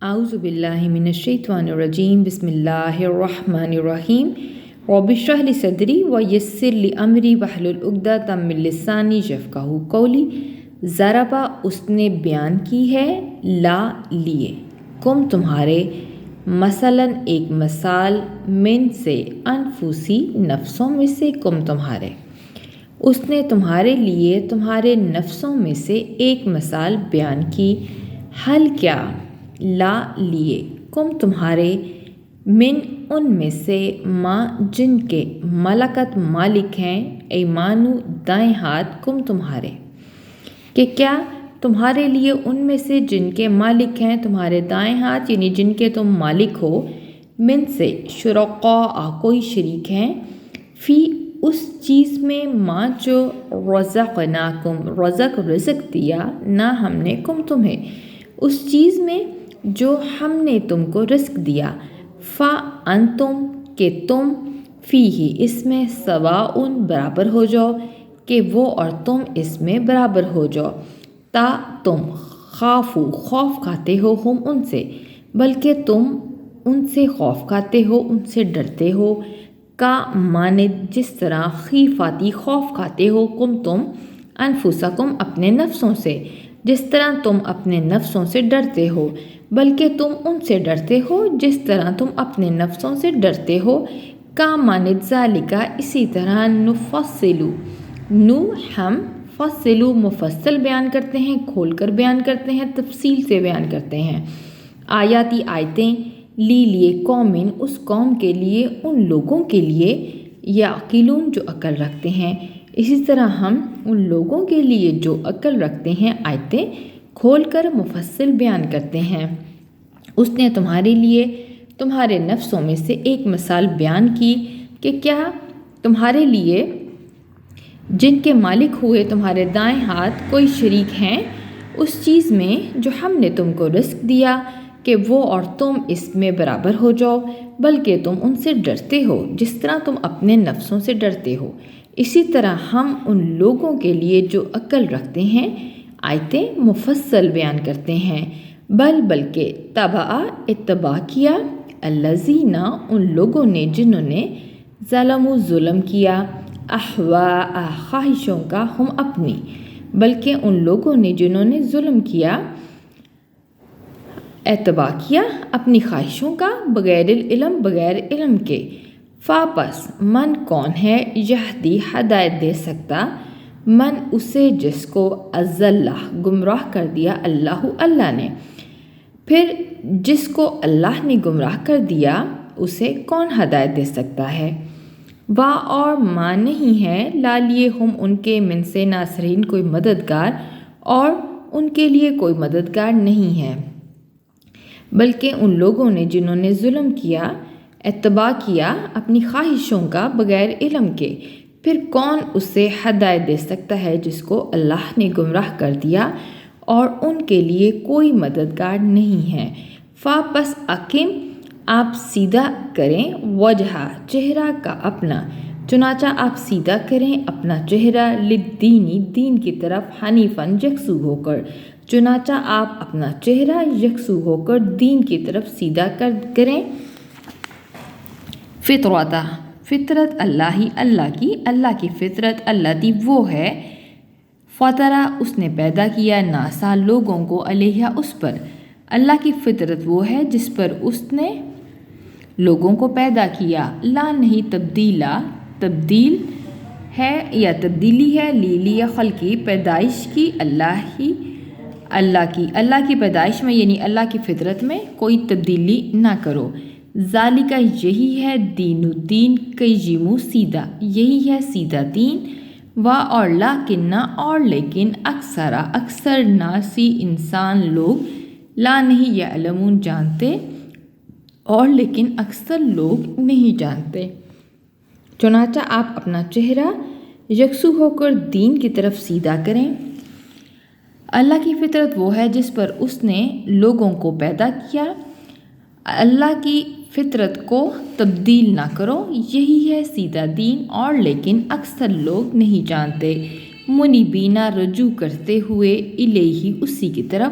اعوذ باللہ من الشیطان الرجیم بسم اللہ الرحمن الرحیم رب اشرح لی صدری ویسر لی امری واحلل عقدۃ من لسانی یفقہوا قولی۔ ضربہ اس نے بیان کی ہے، لا لیے، کم تمہارے، مثلاً ایک مثال، من سے انفسی نفسوں میں سے، کم تمہارے، اس نے تمہارے لیے تمہارے نفسوں میں سے ایک مثال بیان کی، حل کیا، لا لیے، کم تمہارے، من ان میں سے، ماں جن کے ملکت مالک ہیں، ایمانو دائیں ہاتھ، کم تمہارے، کہ کیا تمہارے لیے ان میں سے جن کے مالک ہیں تمہارے دائیں ہاتھ، یعنی جن کے تم مالک ہو، من سے شرکاء کوئی شریک ہیں، فی اس چیز میں، ماں جو رزقناکم رزق دیا، نہ ہم نے کم تمہیں، اس چیز میں جو ہم نے تم کو رزق دیا، فَأَنْتُمْ کہ تم، فیہ اس میں، سواء برابر ہو جاؤ، کہ وہ اور تم اس میں برابر ہو جاؤ، تا تم خافو خوف کھاتے ہو، ہم ان سے، بلکہ تم ان سے خوف کھاتے ہو، ان سے ڈرتے ہو، کا مانند جس طرح خیفاتی خوف کھاتے ہو، کم تم، انفسکم اپنے نفسوں سے، جس طرح تم اپنے نفسوں سے ڈرتے ہو، بلکہ تم ان سے ڈرتے ہو جس طرح تم اپنے نفسوں سے ڈرتے ہو، کا مانند ذالکا اسی طرح، نفصلو نو ہم، فصلو مفصل بیان کرتے ہیں، کھول کر بیان کرتے ہیں، تفصیل سے بیان کرتے ہیں، آیاتی آیتیں، لیے قومن اس قوم کے لیے، ان لوگوں کے لیے، یعقلون جو عقل رکھتے ہیں، اسی طرح ہم ان لوگوں کے لیے جو عقل رکھتے ہیں آیتیں کھول کر مفصل بیان کرتے ہیں۔ اس نے تمہارے لیے تمہارے نفسوں میں سے ایک مثال بیان کی، کہ کیا تمہارے لیے جن کے مالک ہوئے تمہارے دائیں ہاتھ کوئی شریک ہیں اس چیز میں جو ہم نے تم کو رزق دیا، کہ وہ اور تم اس میں برابر ہو جاؤ، بلکہ تم ان سے ڈرتے ہو جس طرح تم اپنے نفسوں سے ڈرتے ہو، اسی طرح ہم ان لوگوں کے لیے جو عقل رکھتے ہیں آیتیں مفصل بیان کرتے ہیں، بلکہ تبع اتباع کیا، الذین ان لوگوں نے جنہوں نے، ظلموا ظلم کیا، اہواء خواہشوں کا، ہم اپنی، بلکہ ان لوگوں نے جنہوں نے ظلم کیا، اتباع کیا اپنی خواہشوں کا، بغیر العلم بغیر علم کے، فاپس من کون ہے، یہدی ہدایت دے سکتا، من اسے جس کو، اضلہ گمراہ کر دیا، اللہ نے، پھر جس کو اللہ نے گمراہ کر دیا اسے کون ہدایت دے سکتا ہے، وا اور ماں نہیں ہے، لا لیے ہم ان کے، من سے ناصرین کوئی مددگار، اور ان کے لیے کوئی مددگار نہیں ہے، بلکہ ان لوگوں نے جنہوں نے ظلم کیا، اتباع کیا اپنی خواہشوں کا بغیر علم کے، پھر کون اسے ہدایت دے سکتا ہے جس کو اللہ نے گمراہ کر دیا، اور ان کے لیے کوئی مددگار نہیں ہے، پس اقم آپ سیدھا کریں، وجہ چہرہ کا اپنا، چنانچہ آپ سیدھا کریں اپنا چہرہ، للدینی دین کی طرف، حنیفاً یکسو ہو کر، چنانچہ آپ اپنا چہرہ یکسو ہو کر دین کی طرف سیدھا کریں، فطرت اللہ کی فطرت، اللہ دی وہ ہے، فطرہ اس نے پیدا کیا، ناسا لوگوں کو، علیہ اس پر، اللہ کی فطرت وہ ہے جس پر اس نے لوگوں کو پیدا کیا، لا نہیں تبدیل ہے یا تبدیلی ہے، لیلی خلقی پیدائش کی، اللہ کی پیدائش میں، یعنی اللہ کی فطرت میں کوئی تبدیلی نہ کرو، ذالکہ یہی ہے، دین قیمو سیدھا، یہی ہے سیدھا دین، اور لیکن اور لیکن، اکثر ناسی انسان لوگ، لا نہیں یعلمون جانتے، اور لیکن اکثر لوگ نہیں جانتے، چنانچہ آپ اپنا چہرہ یکسو ہو کر دین کی طرف سیدھا کریں، اللہ کی فطرت وہ ہے جس پر اس نے لوگوں کو پیدا کیا، اللہ کی فطرت کو تبدیل نہ کرو، یہی ہے سیدھا دین، اور لیکن اکثر لوگ نہیں جانتے، منیبینہ رجوع کرتے ہوئے، الیہ اسی کی طرف،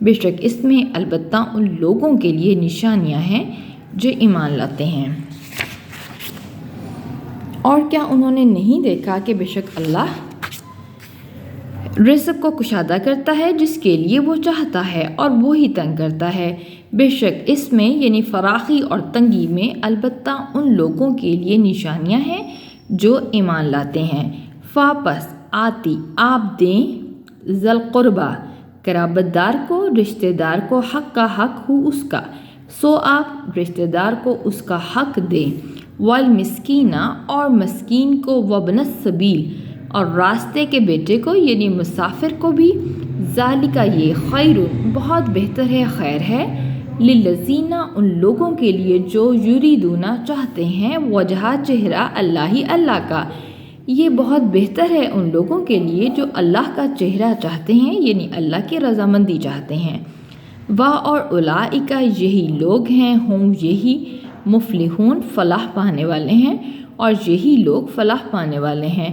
بے شک اس میں البتہ ان لوگوں کے لیے نشانیاں ہیں جو ایمان لاتے ہیں۔ اور کیا انہوں نے نہیں دیکھا کہ بے شک اللہ رزق کو کشادہ کرتا ہے جس کے لیے وہ چاہتا ہے اور وہی تنگ کرتا ہے۔ بے شک اس میں یعنی فراخی اور تنگی میں البتہ ان لوگوں کے لیے نشانیاں ہیں جو ایمان لاتے ہیں۔ فاپس آتی آپ دیں ذل قربا قرابت دار کو، رشتہ دار کو حق کا حق ہو اس کا، سو آپ رشتہ دار کو اس کا حق دیں، والمسکینہ اور مسکین کو، وابن السبیل اور راستے کے بیٹے کو یعنی مسافر کو بھی، ذالکہ یہ خیر بہت بہتر ہے، خیر ہے، للذین ان لوگوں کے لیے جو یریدون چاہتے ہیں، وجہ چہرہ اللہ ہی اللہ کا، یہ بہت بہتر ہے ان لوگوں کے لیے جو اللہ کا چہرہ چاہتے ہیں یعنی اللہ کی رضامندی چاہتے ہیں۔ اور اولئک یہی لوگ ہیں، ہم یہی مفلحون فلاح پانے والے ہیں، اور یہی لوگ فلاح پانے والے ہیں۔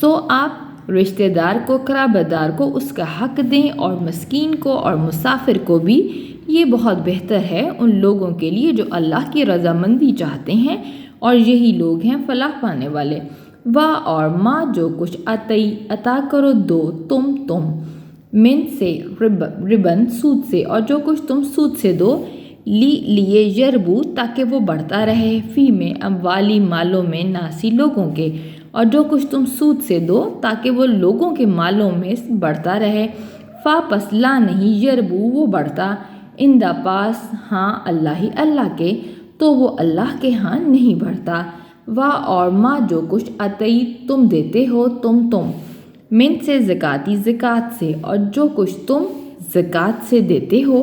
سو آپ رشتہ دار کو، قرابت دار کو اس کا حق دیں، اور مسکین کو اور مسافر کو بھی، یہ بہت بہتر ہے ان لوگوں کے لیے جو اللہ کی رضامندی چاہتے ہیں، اور یہی لوگ ہیں فلاح پانے والے۔ اور ما جو کچھ عطا کرو دو تم من سے ربن سود سے، اور جو کچھ تم سود سے دو، لیے یربو تاکہ وہ بڑھتا رہے، فی میں اموالی مالوں میں، ناسی لوگوں کے، اور جو کچھ تم سود سے دو تاکہ وہ لوگوں کے مالوں میں بڑھتا رہے، پس لا نہیں یربو وہ بڑھتا، اندہ پاس ہاں اللہ ہی اللہ کے، تو وہ اللہ کے ہاں نہیں بڑھتا۔ اور ما جو کچھ عطی تم دیتے ہو تم من سے زکاتی زکات سے، اور جو کچھ تم زکات سے دیتے ہو،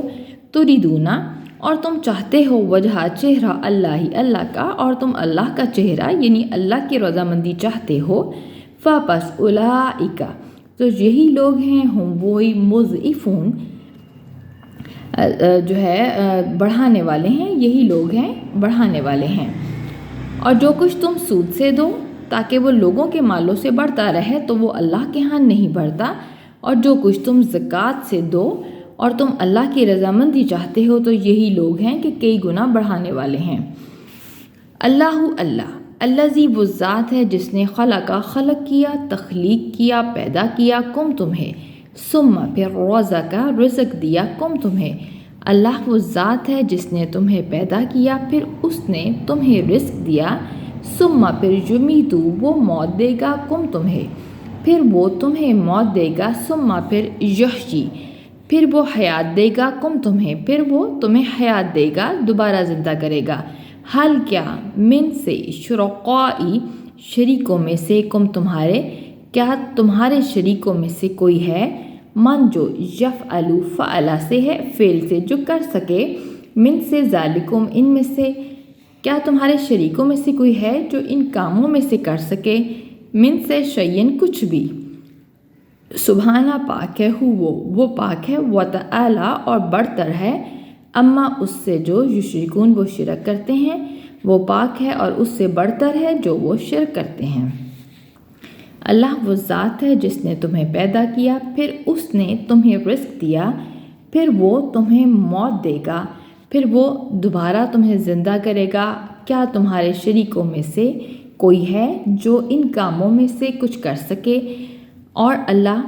تریدونا اور تم چاہتے ہو، وجہ چہرہ اللہ ہی اللہ کا، اور تم اللہ کا چہرہ یعنی اللہ کی رضامندی چاہتے ہو، پس اولئک تو یہی لوگ ہیں، ہم وہی مضعفون جو ہے بڑھانے والے ہیں، یہی لوگ ہیں بڑھانے والے ہیں۔ اور جو کچھ تم سود سے دو تاکہ وہ لوگوں کے مالوں سے بڑھتا رہے، تو وہ اللہ کے ہاں نہیں بڑھتا، اور جو کچھ تم زکوٰۃ سے دو اور تم اللہ کی رضامندی چاہتے ہو، تو یہی لوگ ہیں کہ کئی گنا بڑھانے والے ہیں۔ اللہ الذی وہ ذات ہے جس نے خلق کیا، تخلیق کیا، پیدا کیا، کم تمہیں، ثم پھر رزق دیا، کم تمہیں۔ اللہ وہ ذات ہے جس نے تمہیں پیدا کیا، پھر اس نے تمہیں رزق دیا، ثم پھر یمیتو وہ موت دے گا، کم تمہیں، پھر وہ تمہیں موت دے گا، ثم پھر یحیی پھر وہ حیات دے گا، کم تمہیں، پھر وہ تمہیں حیات دے گا، دوبارہ زندہ کرے گا۔ حل کیا من سے شرکائی شریکوں میں سے، کم تمہارے کیا تمہارے شریکوں میں سے کوئی ہے، من جو یفعلو فعلا سے ہے، فعل سے جو کر سکے، من سے ذالکم ان میں سے، کیا تمہارے شریکوں میں سے کوئی ہے جو ان کاموں میں سے کر سکے، من سے شیئن کچھ بھی، سبحانہ پاک ہے، وہ پاک ہے، وتعالی اور برتر ہے، اما اس سے جو یشرکون وہ شرک کرتے ہیں، وہ پاک ہے اور اس سے برتر ہے جو وہ شرک کرتے ہیں۔ اللہ وہ ذات ہے جس نے تمہیں پیدا کیا، پھر اس نے تمہیں رزق دیا، پھر وہ تمہیں موت دے گا، پھر وہ دوبارہ تمہیں زندہ کرے گا۔ کیا تمہارے شریکوں میں سے کوئی ہے جو ان کاموں میں سے کچھ کر سکے، اور اللہ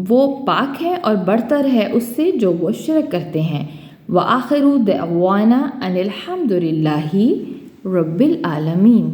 وہ پاک ہے اور برتر ہے اس سے جو وہ شرک کرتے ہیں۔ وآخر دعوانا ان الحمد للہ رب العالمین۔